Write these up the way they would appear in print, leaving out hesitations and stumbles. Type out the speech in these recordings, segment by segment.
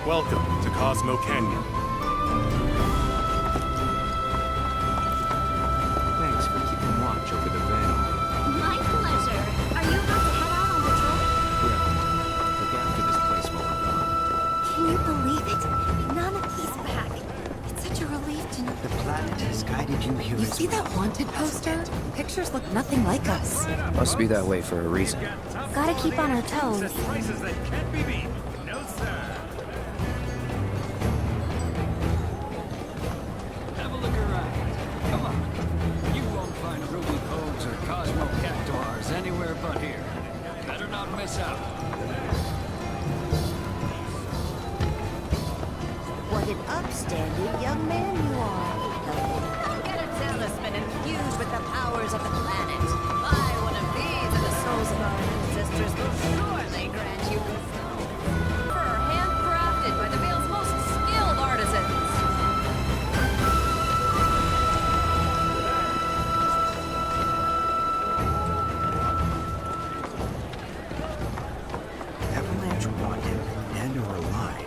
Welcome to Cosmo Canyon. Thanks for keeping watch over the veil. My pleasure. Are you about to head out on patrol? Yeah. Look after this place while we're gone. Can you believe it? None of these back. It's such a relief to know. The planet has guided you here You as see well. that wanted poster? Pictures look nothing like us. Must be that way for a reason. Gotta keep on our toes. Prices that can't be beat. No, sir. Have a look around. Come on. You won't find ruby codes or cosmo cactuars anywhere but here. Better not miss out. What an upstanding young man you are. Get a talisman infused with the powers of the planet. Buy one of these and the souls of our ancestors will surely grant you good health. Handcrafted by the Vale's most skilled artisans. Avalanche wanted, dead or alive.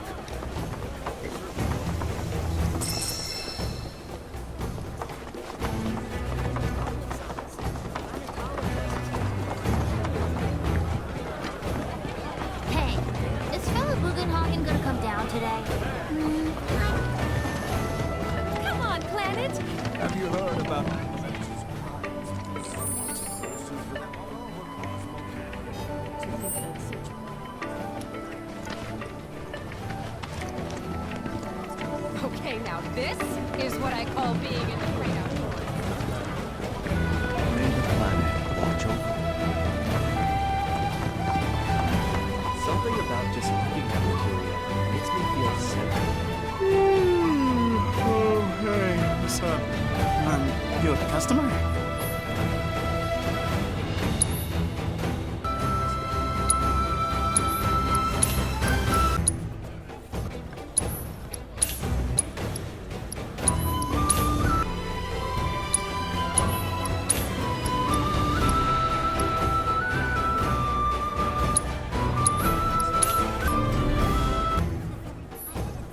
Hey, is Fella Bugenhagen gonna come down today? Come on, Planet! Have you heard about... Okay, now this is what I call being in the great outdoors. May the planet watch over. Something about just looking at material makes me feel centered. Oh, hey, what's up? You a customer?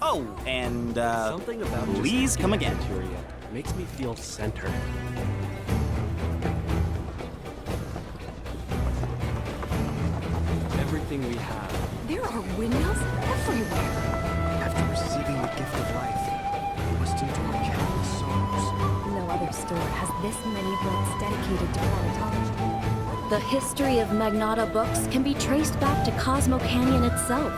Oh, and Something about just please come looking at again. material makes me feel centered. Everything we have. There are windows everywhere. After receiving the gift of life, we must endure countless sorrows. No other store has this many books dedicated to planetology. The history of Magnata books can be traced back to Cosmo Canyon itself.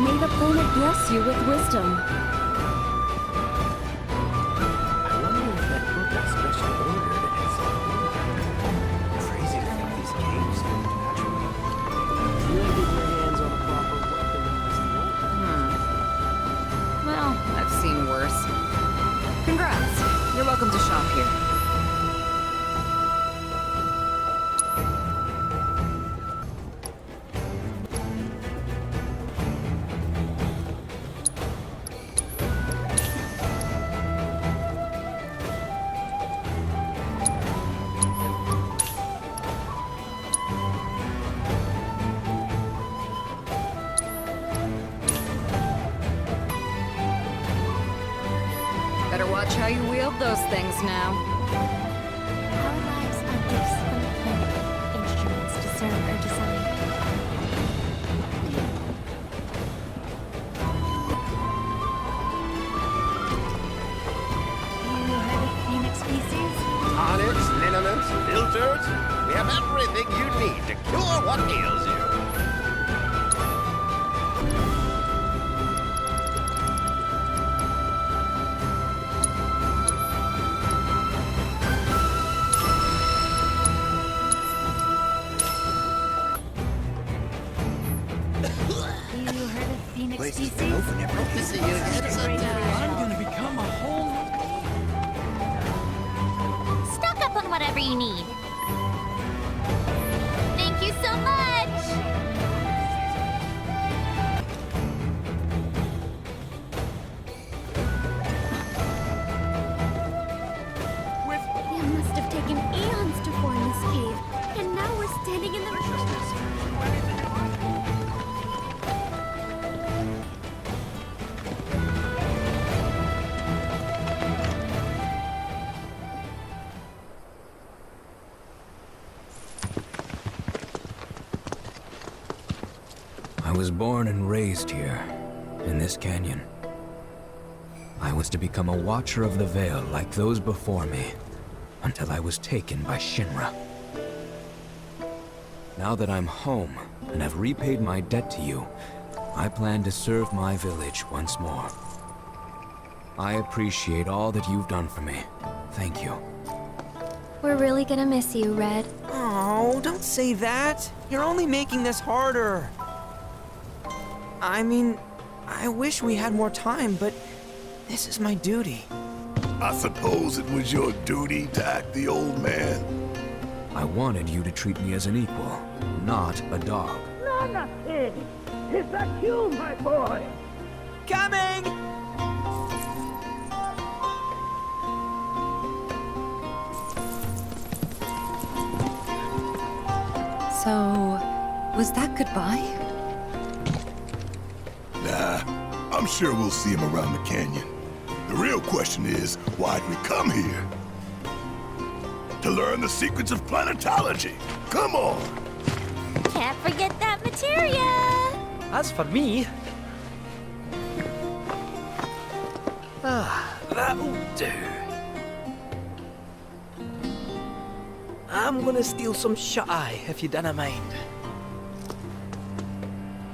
May the planet bless you with wisdom. I wonder if that book is special ordered as Crazy to think these caves formed naturally. you ain't get your hands on a proper weapon in this world. Well, I've seen worse. Congrats. You're welcome to shop here. Watch how you wield those things now. Our lives are gifts from the planet, instruments to serve our design. You heard of Phoenix species? Tonics, liniments, filters. We have everything you need to cure what ails you. You heard of Phoenix Place has species? been open ever To see you again, son. I'm gonna become a whole... Stock up on whatever you need. Thank you so much! It must have taken eons to form this cave, and now we're standing in the... I was born and raised here, in this canyon. I was to become a watcher of the Veil like those before me, until I was taken by Shinra. Now that I'm home, and have repaid my debt to you, I plan to serve my village once more. I appreciate all that you've done for me. Thank you. We're really gonna miss you, Red. Oh, don't say that. You're only making this harder. I mean, I wish we had more time, but this is my duty. I suppose it was your duty to act the old man. I wanted you to treat me as an equal, not a dog. Coming! So, was that goodbye? Nah, I'm sure we'll see him around the canyon. The real question is, why'd we come here? To learn the secrets of planetology. Come on! Can't forget that materia! As for me... that'll do. I'm gonna steal some shut-eye, if you don't mind.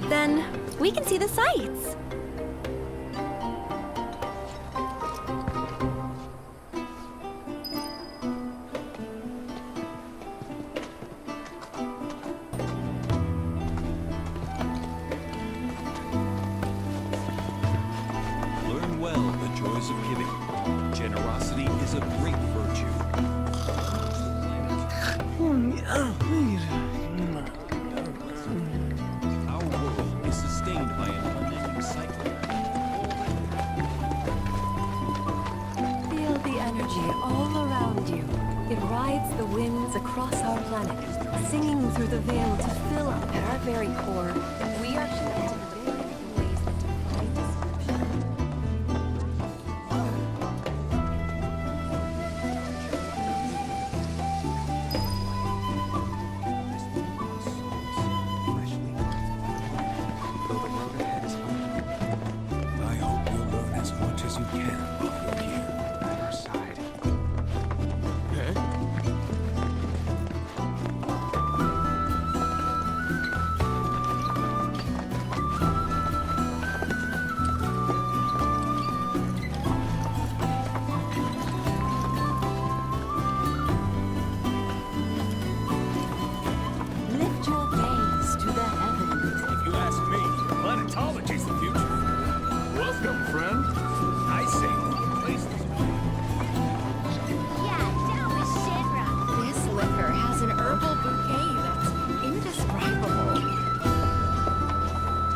Then we can see the sights. Learn well the joys of giving. Generosity is a great virtue. Our world is sustained by an unending cycle. Feel the energy all around you. It rides the winds across our planet, singing through the veil to fill up at our very core. We are connected in ways that defy description. Though the road ahead is open, I hope you'll learn as much as you can while you're here. at our side. Lift your gaze to the heavens. If you ask me, planetology's the future. Welcome, friend. I say the place is Yeah, down with Shinra. This liquor has an herbal bouquet that's indescribable.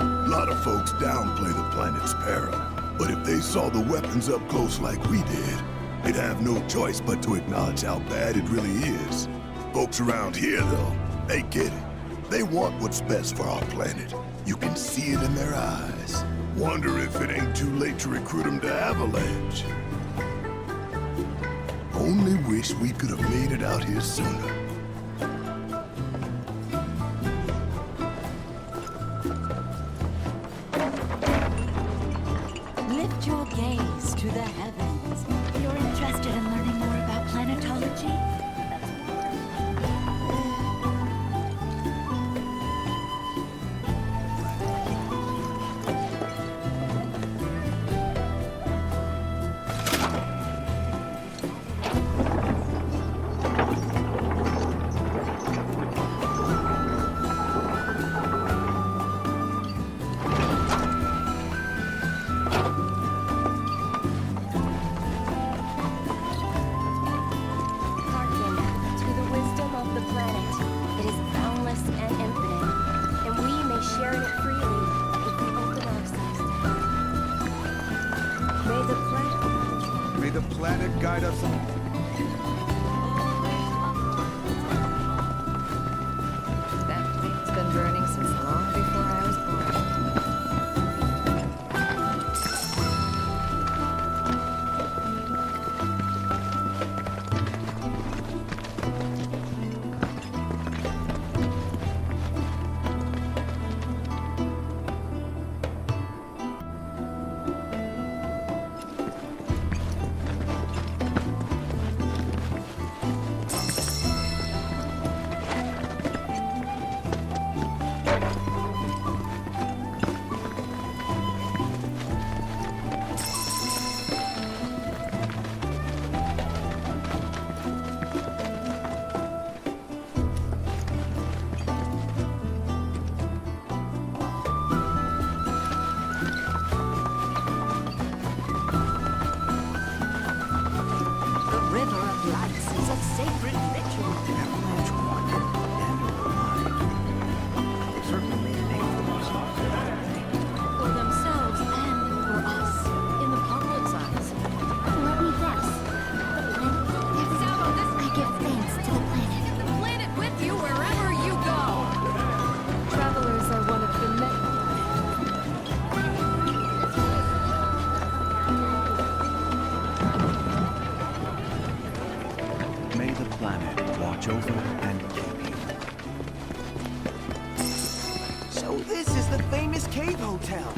A lot of folks downplay the planet's peril, but if they saw the weapons up close like we did, they'd have no choice but to acknowledge how bad it really is. Folks around here, though, they get it. They want what's best for our planet. You can see it in their eyes. Wonder if it ain't too late to recruit them to Avalanche. only wish we could have made it out here sooner. Lift your gaze to the heavens. You're interested in learning more about planetology? May the planet guide us all. That flame's been burning since long before I was born. Over and keep you. So this is the famous cave hotel.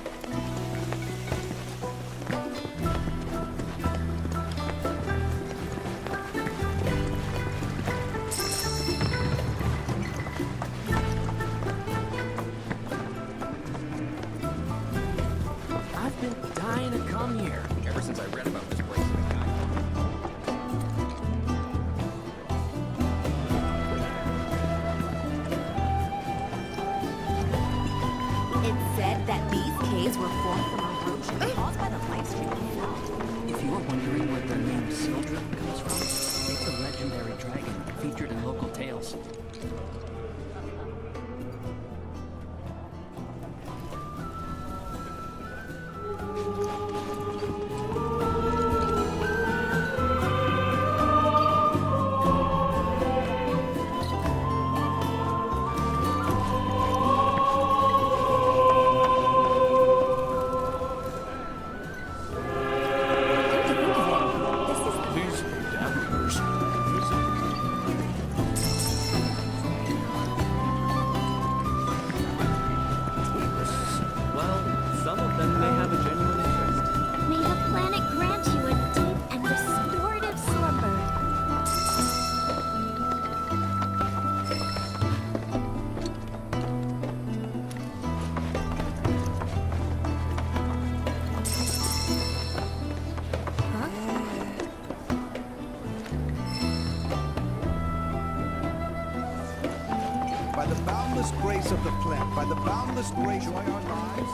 I've been dying to come here ever since I read about this place. Were formed from erosion caused by the light stream itself. If you are wondering where the name Sildren comes from, it's a legendary dragon featured in local tales. By the boundless grace of the plant, by the boundless grace of our lives.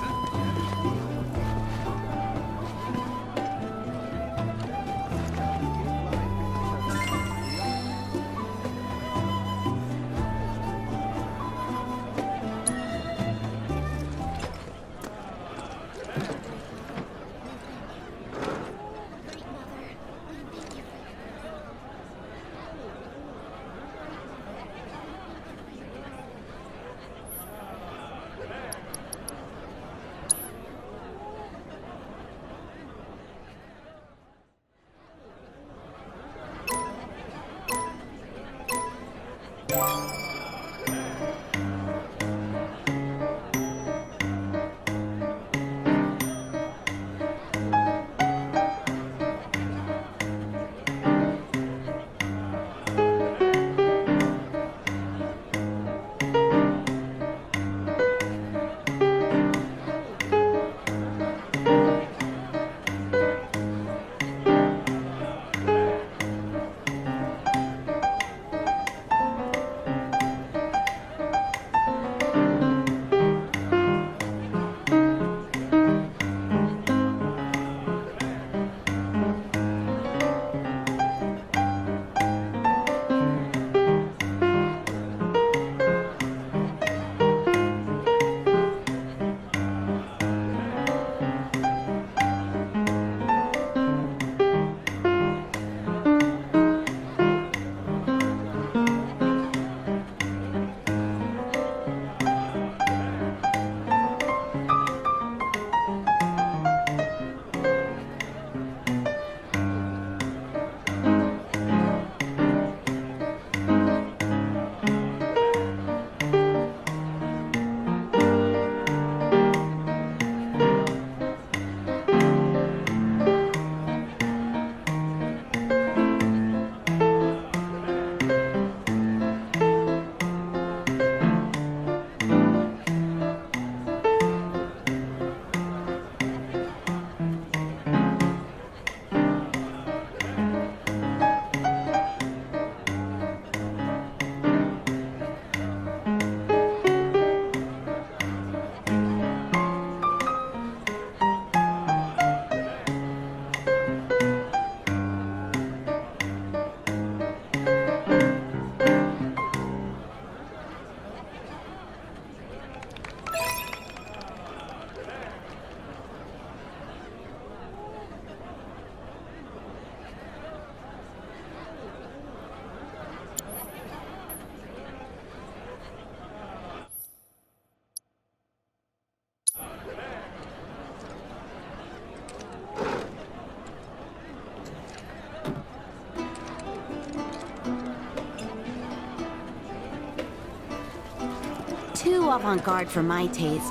too avant-garde for my tastes.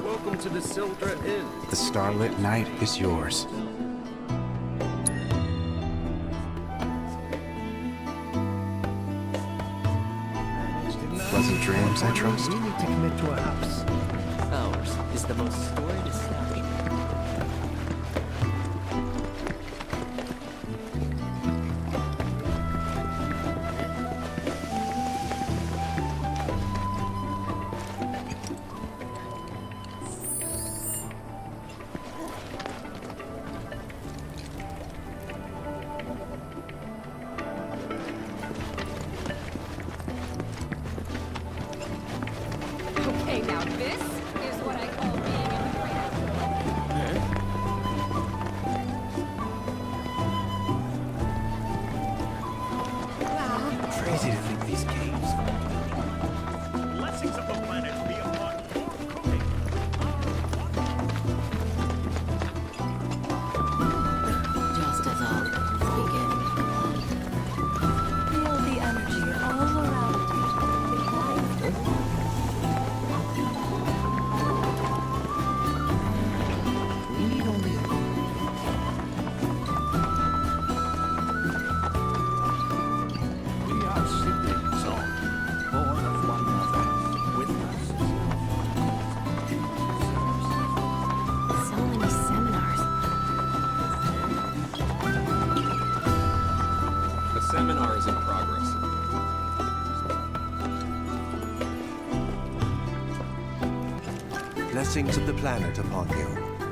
Welcome to the Sildra Inn. The starlit night is yours. Pleasant dreams, I trust. We need to commit to a house. Ours is the most storied establishment. Okay, now this is what I call being in the Crazy to think these caves. Blessings of the planet be upon your cooking. Just as all begin. Feel the energy all around you. We need only We are siblings all, born of one mother. With us. So many seminars. The seminar is in progress. Blessings of the planet upon you.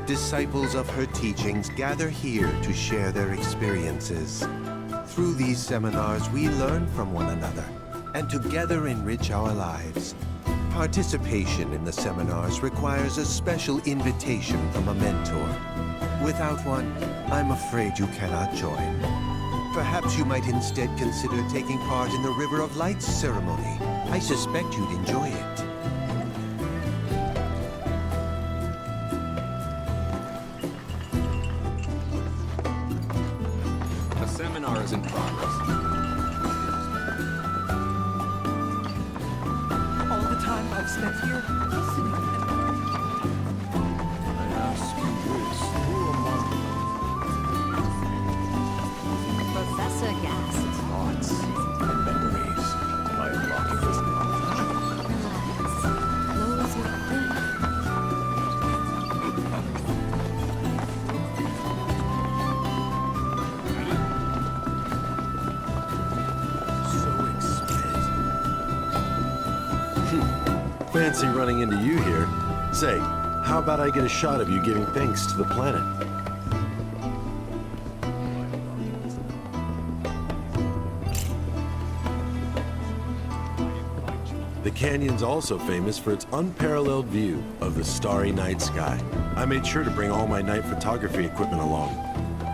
Disciples of her teachings gather here to share their experiences. Through these seminars, we learn from one another and together enrich our lives. Participation in the seminars requires a special invitation from a mentor. Without one, I'm afraid you cannot join. Perhaps you might instead consider taking part in the River of Lights ceremony. I suspect you'd enjoy it. The seminar is in progress. All the time I've spent here listening. I ask you this, who among Professor Gast. Thoughts and memories by unlocking this Close your eyes. So expensive. Fancy running into you here. Say, how about I get a shot of you giving thanks to the planet? The canyon's also famous for its unparalleled view of the starry night sky. I made sure to bring all my night photography equipment along.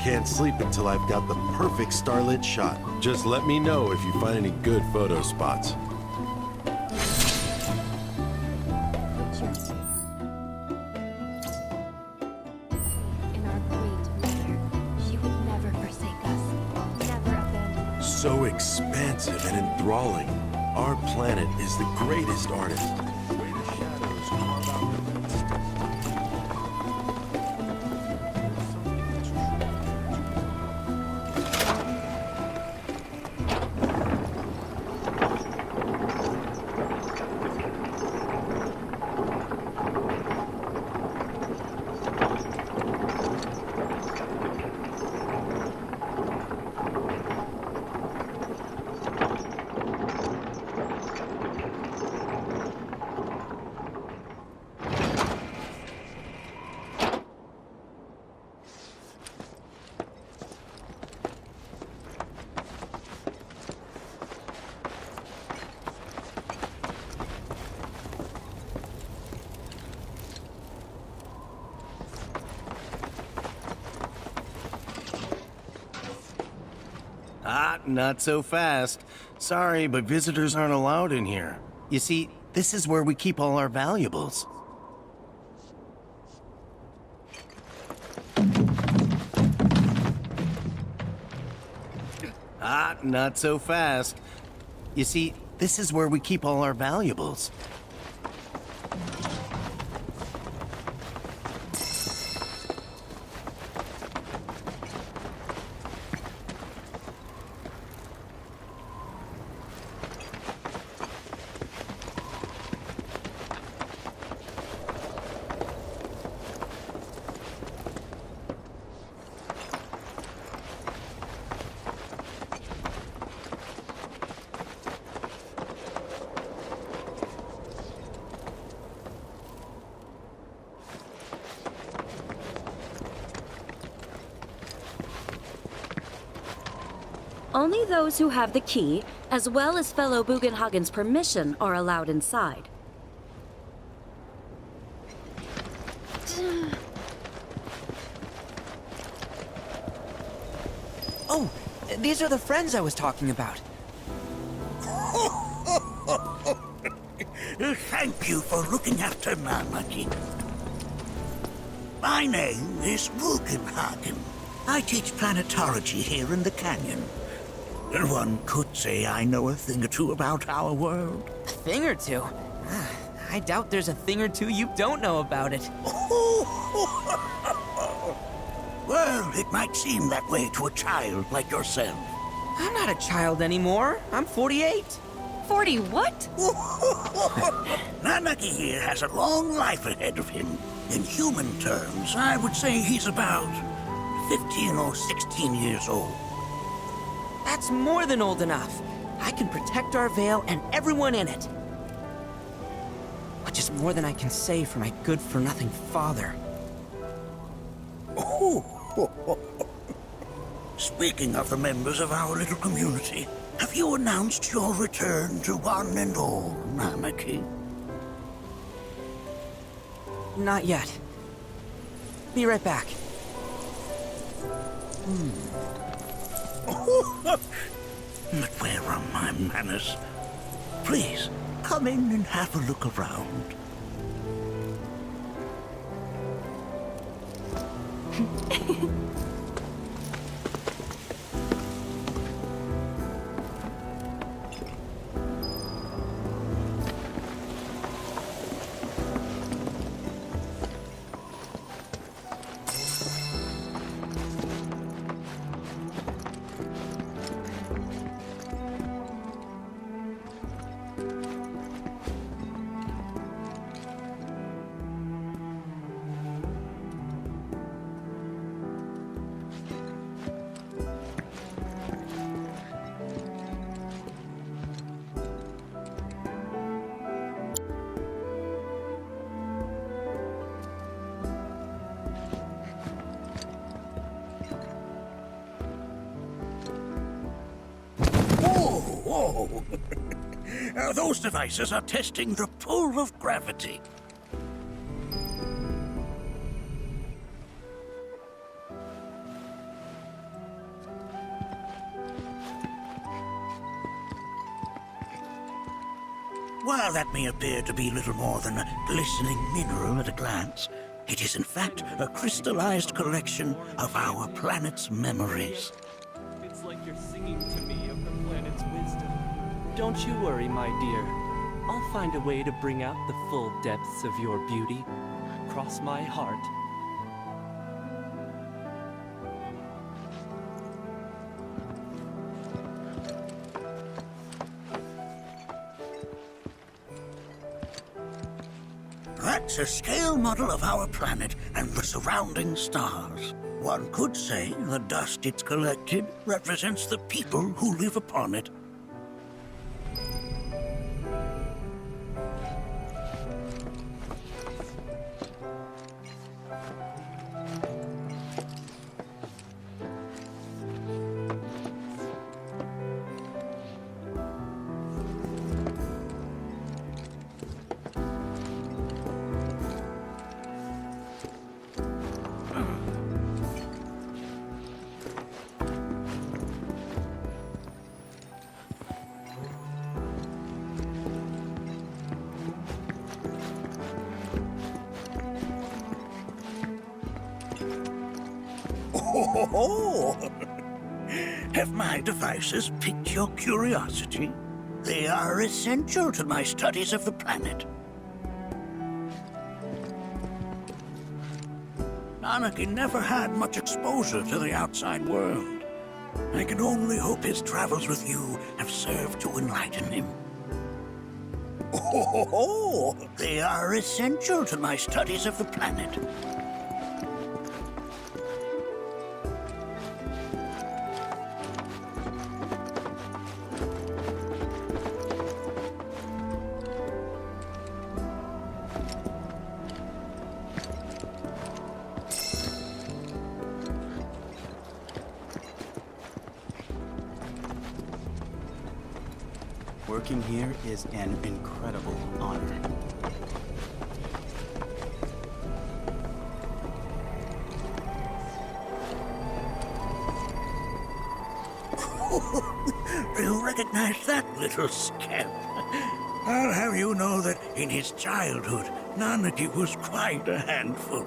Can't sleep until I've got the perfect starlit shot. Just let me know if you find any good photo spots. In our great mother, she would never forsake us, never abandon us. So expansive and enthralling. Our planet is the greatest artist. Ah, not so fast. Sorry, but visitors aren't allowed in here. You see, this is where we keep all our valuables. Ah, not so fast. You see, this is where we keep all our valuables. Only those who have the key, as well as fellow Bugenhagen's permission, are allowed inside. Oh, these are the friends I was talking about. Thank you for looking after Namaki. My name is Bugenhagen. I teach planetology here in the canyon. One could say I know a thing or two about our world. A thing or two? I doubt there's a thing or two you don't know about it. Well, it might seem that way to a child like yourself. I'm not a child anymore. I'm 48. 40 what? Namaki here has a long life ahead of him. In human terms, I would say he's about 15 or 16 years old. That's more than old enough. I can protect our Vale and everyone in it. Which is more than I can say for my good-for-nothing father. Speaking of the members of our little community, have you announced your return to one and all, Namaki? Not yet. Be right back. But where are my manners? Please, come in and have a look around. Whoa! Those devices are testing the pull of gravity. While that may appear to be little more than a glistening mineral at a glance, it is in fact a crystallized collection of our planet's memories. It's like you're singing to me of the planet's wisdom. Don't you worry, my dear. I'll find a way to bring out the full depths of your beauty. Cross my heart. That's a scale model of our planet and the surrounding stars. One could say the dust it's collected represents the people who live upon it. Oh, have my devices piqued your curiosity? They are essential to my studies of the planet. Anakin never had much exposure to the outside world. I can only hope his travels with you have served to enlighten him. Oh, they are essential to my studies of the planet. Working here is an incredible honor. You recognize that little scamp? I'll have you know that in his childhood, Nanaki was quite a handful.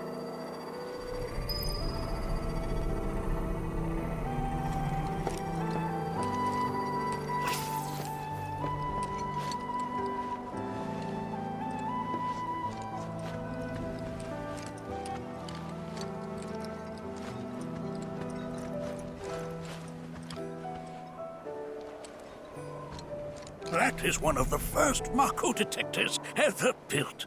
That is one of the first Mako detectors ever built.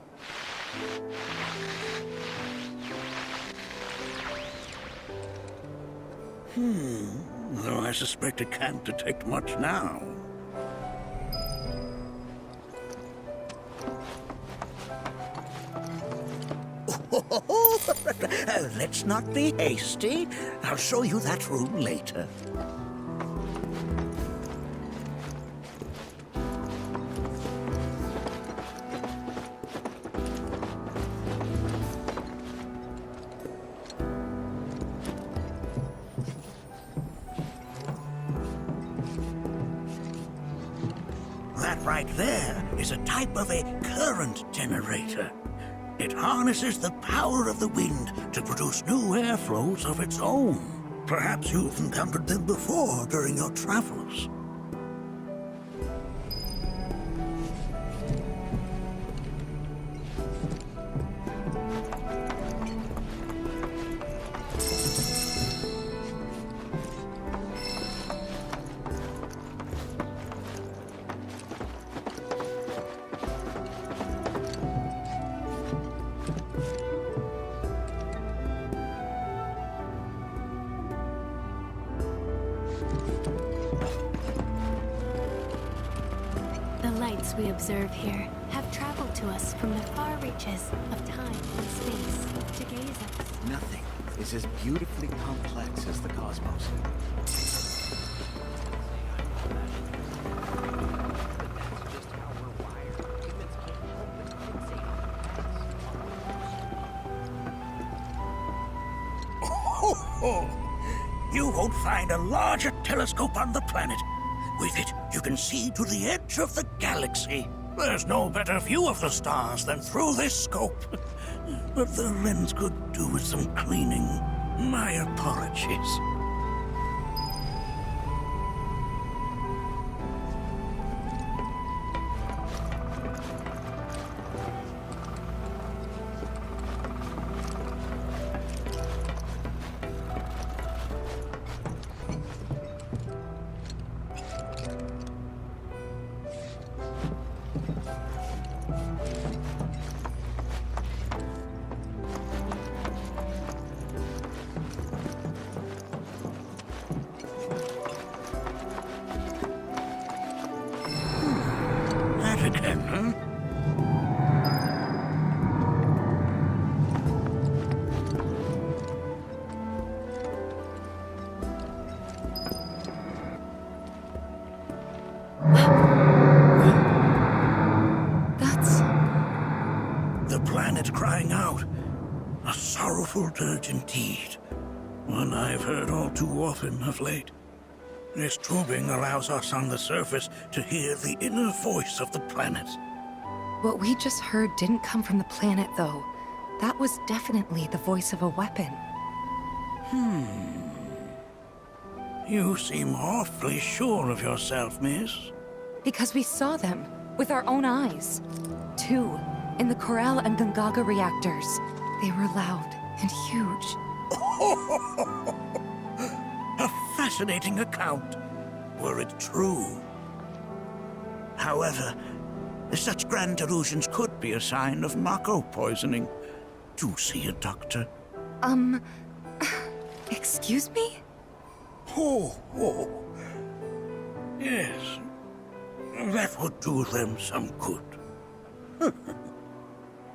Though I suspect it can't detect much now. Let's not be hasty. I'll show you that room later. That right there is a type of a current generator. It harnesses the power of the wind to produce new airflows of its own. Perhaps you've encountered them before during your travels. The lights we observe here have traveled to us from the far reaches of time and space to gaze at us. Nothing is as beautifully complex as the cosmos. You won't find a larger telescope on the planet. With it, you can see to the edge of the galaxy. There's no better view of the stars than through this scope. But the lens could do with some cleaning. My apologies. Again, huh? That's... The planet crying out. A sorrowful dirge indeed. One I've heard all too often of late. This tubing allows us on the surface to hear the inner voice of the planet. What we just heard didn't come from the planet, though. That was definitely the voice of a weapon. You seem awfully sure of yourself, miss. Because we saw them with our own eyes. 2 in the Corral and Gungaga reactors. They were loud and huge. A fascinating account, were it true. However, such grand delusions could be a sign of Mako poisoning. Do see a doctor. Excuse me? Oh. Yes. That would do them some good.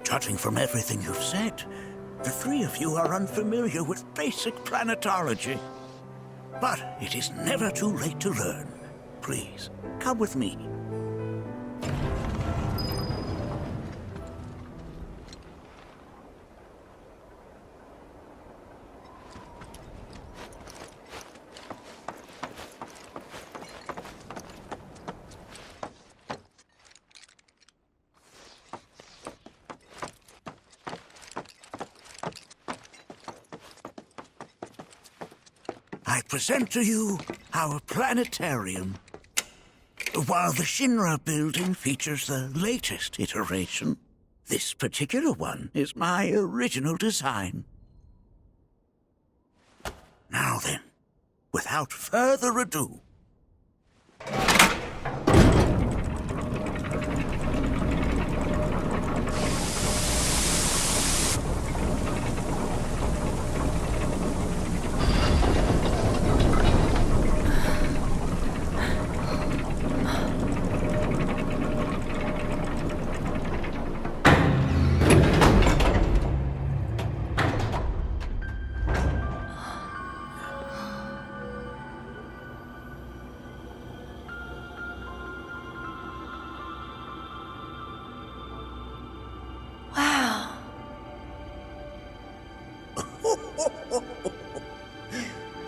Judging from everything you've said, the 3 of you are unfamiliar with basic planetology. But it is never too late to learn. Please, come with me. I present to you our planetarium. While the Shinra building features the latest iteration, this particular one is my original design. Now then, without further ado,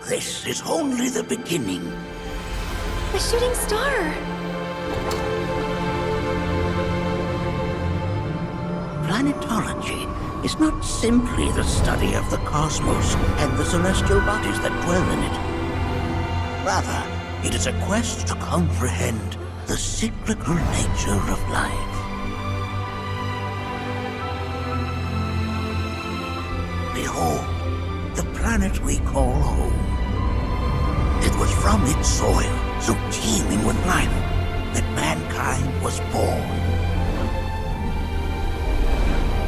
this is only the beginning. A shooting star! Planetology is not simply the study of the cosmos and the celestial bodies that dwell in it. Rather, it is a quest to comprehend the cyclical nature of life. Behold, the planet we call home. It was from its soil, so teeming with life, that mankind was born.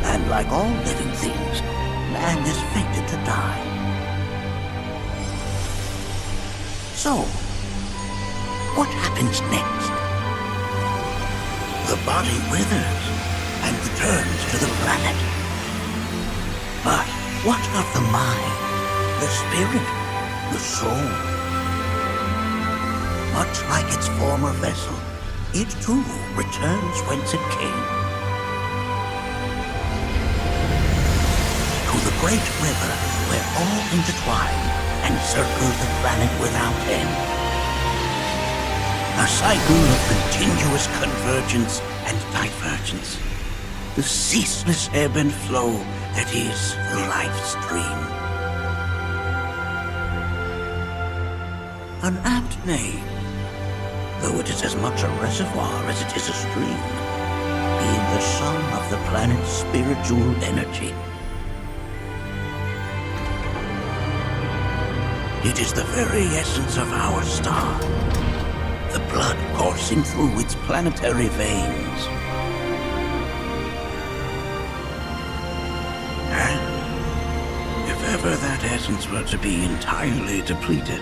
And like all living things, man is fated to die. So, what happens next? The body withers and returns to the planet. But what of the mind, the spirit, the soul? Much like its former vessel, it too returns whence it came. To the great river where all intertwine and circle the planet without end. A cycle of continuous convergence and divergence. The ceaseless ebb and flow that is the life stream. An apt name, though it is as much a reservoir as it is a stream, being the sum of the planet's spiritual energy. It is the very essence of our star, the blood coursing through its planetary veins. And if ever that essence were to be entirely depleted,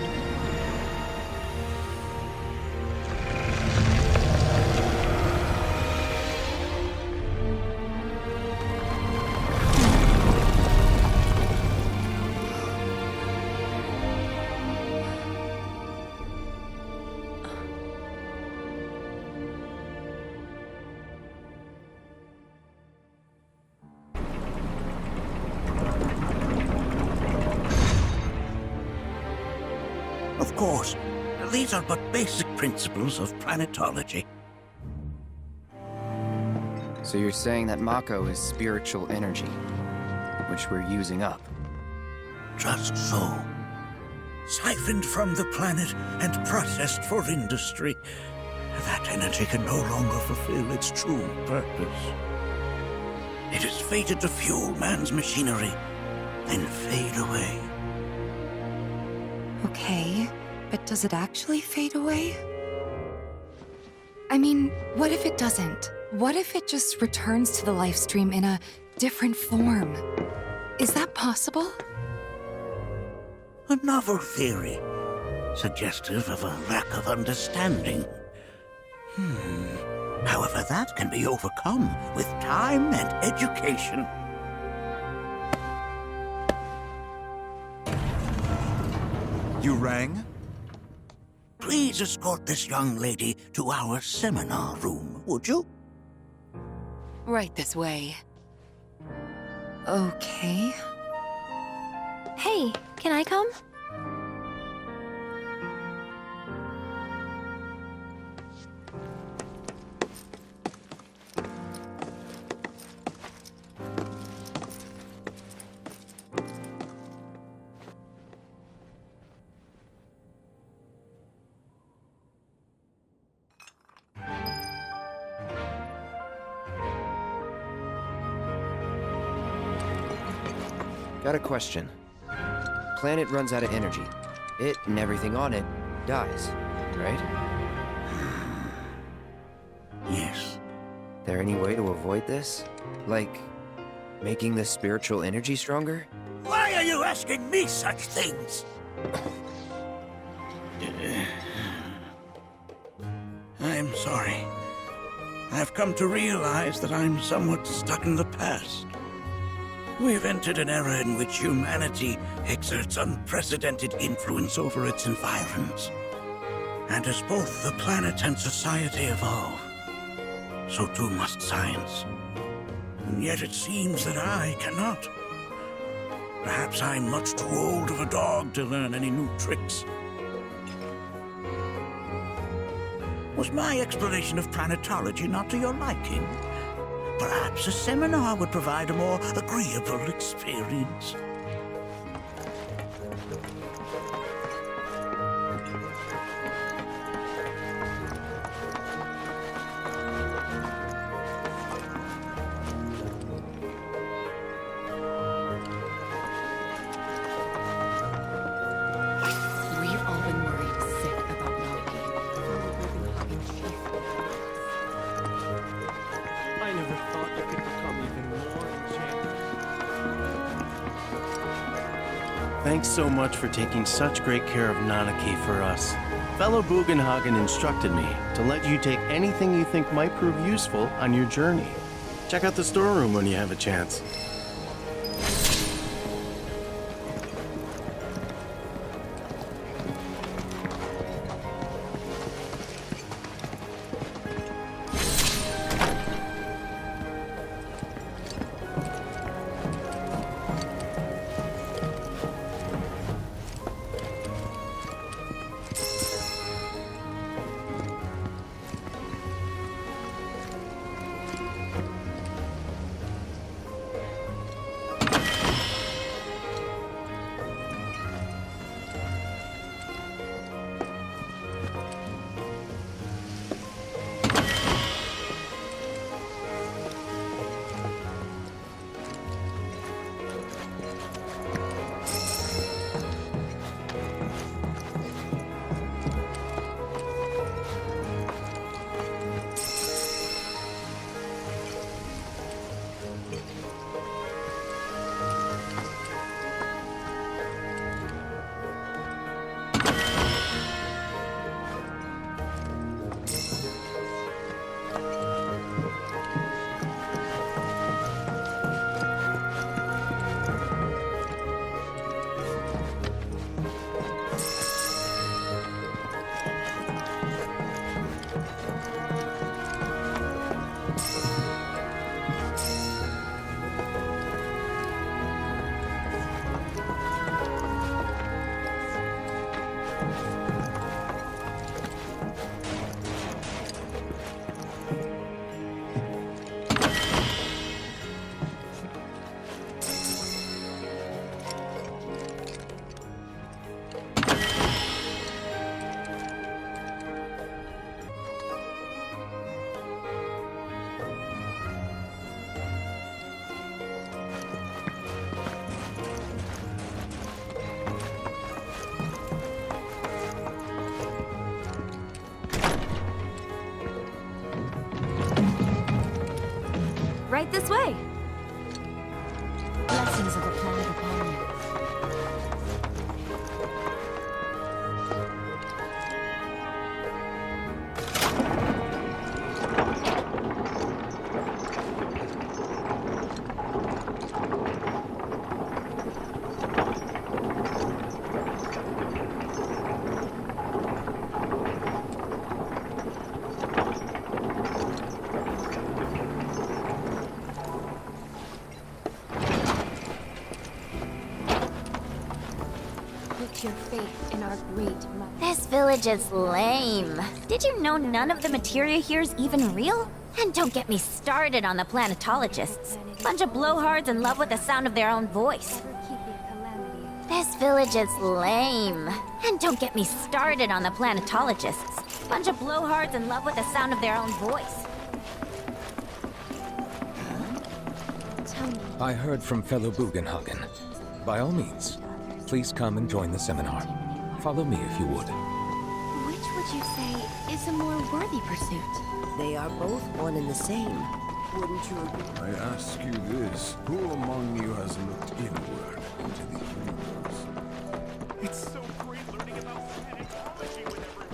of course, these are but basic principles of planetology. So you're saying that Mako is spiritual energy, which we're using up? Just so. Siphoned from the planet and processed for industry. that energy can no longer fulfill its true purpose. It is fated to fuel man's machinery, then fade away. Okay, but does it actually fade away? I mean, what if it doesn't? What if it just returns to the life stream in a different form? Is that possible? A novel theory, suggestive of a lack of understanding. However, that can be overcome with time and education. You rang? Please escort this young lady to our seminar room, would you? Right this way. Okay. Hey, can I come? Got a question. Planet runs out of energy. It and everything on it dies, right? Yes. There any way to avoid this? Like, making the spiritual energy stronger? Why are you asking me such things? I'm sorry. I've come to realize that I'm somewhat stuck in the past. We've entered an era in which humanity exerts unprecedented influence over its environs. And as both the planet and society evolve, so too must science. And yet it seems that I cannot. Perhaps I'm much too old of a dog to learn any new tricks. Was my explanation of planetology not to your liking? Perhaps a seminar would provide a more agreeable experience. We've all been worried sick about not being I never thought it could become even more enchanting. Thanks so much for taking such great care of Nanaki for us. Fellow Bugenhagen instructed me to let you take anything you think might prove useful on your journey. Check out the storeroom when you have a chance. Right this way. Blessings of the planet upon you. Put your faith in our great mother. This village is lame. Did you know none of the materia here is even real? And don't get me started on the planetologists. Bunch of blowhards in love with the sound of their own voice. This village is lame. And don't get me started on the planetologists. Bunch of blowhards in love with the sound of their own voice. I heard from fellow Bugenhagen. By all means, please come and join the seminar. Follow me if you would. Which would you say is a more worthy pursuit? They are both one and the same. Wouldn't you agree? I ask you this, who among you has looked inward into the universe? It's so great learning about planetology with everyone.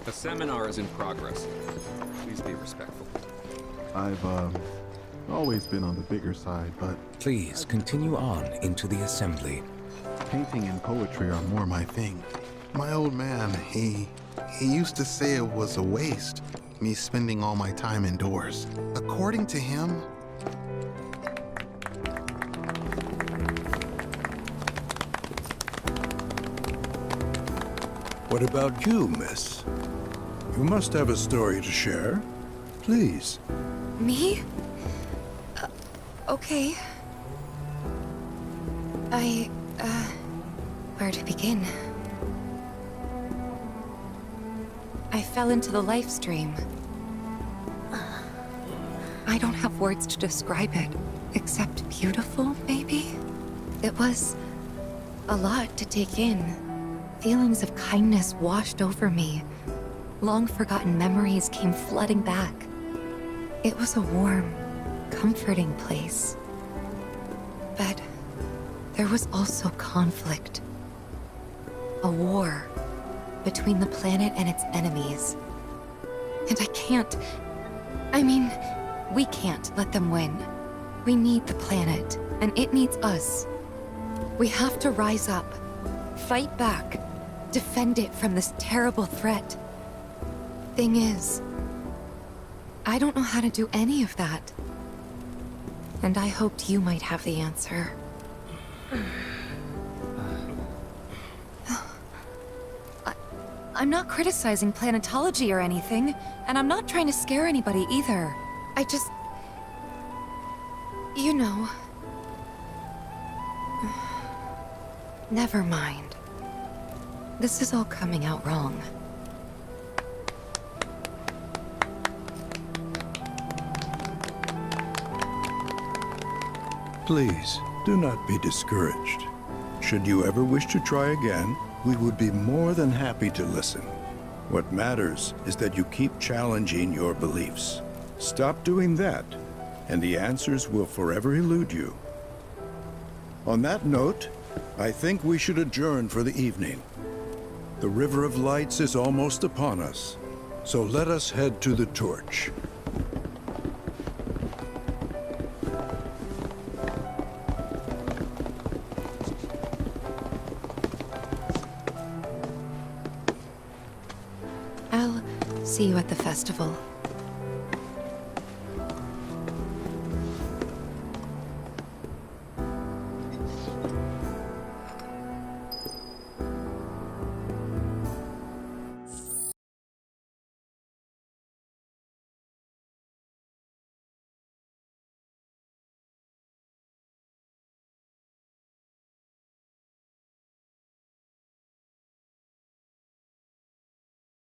The seminar is in progress. Please be respectful. I've, always been on the bigger side, but... Please continue on into the assembly. Painting and poetry are more my thing. My old man, he used to say it was a waste, me spending all my time indoors. According to him... What about you, miss? You must have a story to share. Please. Me? Okay. Where to begin? I fell into the life stream. I don't have words to describe it, except beautiful, maybe? It was a lot to take in. Feelings of kindness washed over me. Long-forgotten memories came flooding back. It was a warm, comforting place. But there was also conflict. A war between the planet and its enemies. And we can't let them win. We need the planet, and it needs us. We have to rise up, fight back, defend it from this terrible threat. Thing is, I don't know how to do any of that. And I hoped you might have the answer. I'm not criticizing planetology or anything, and I'm not trying to scare anybody either. I just... You know... Never mind. This is all coming out wrong. Please, do not be discouraged. Should you ever wish to try again, we would be more than happy to listen. What matters is that you keep challenging your beliefs. Stop doing that, and the answers will forever elude you. On that note, I think we should adjourn for the evening. The River of Lights is almost upon us, so let us head to the torch. I'll see you at the festival.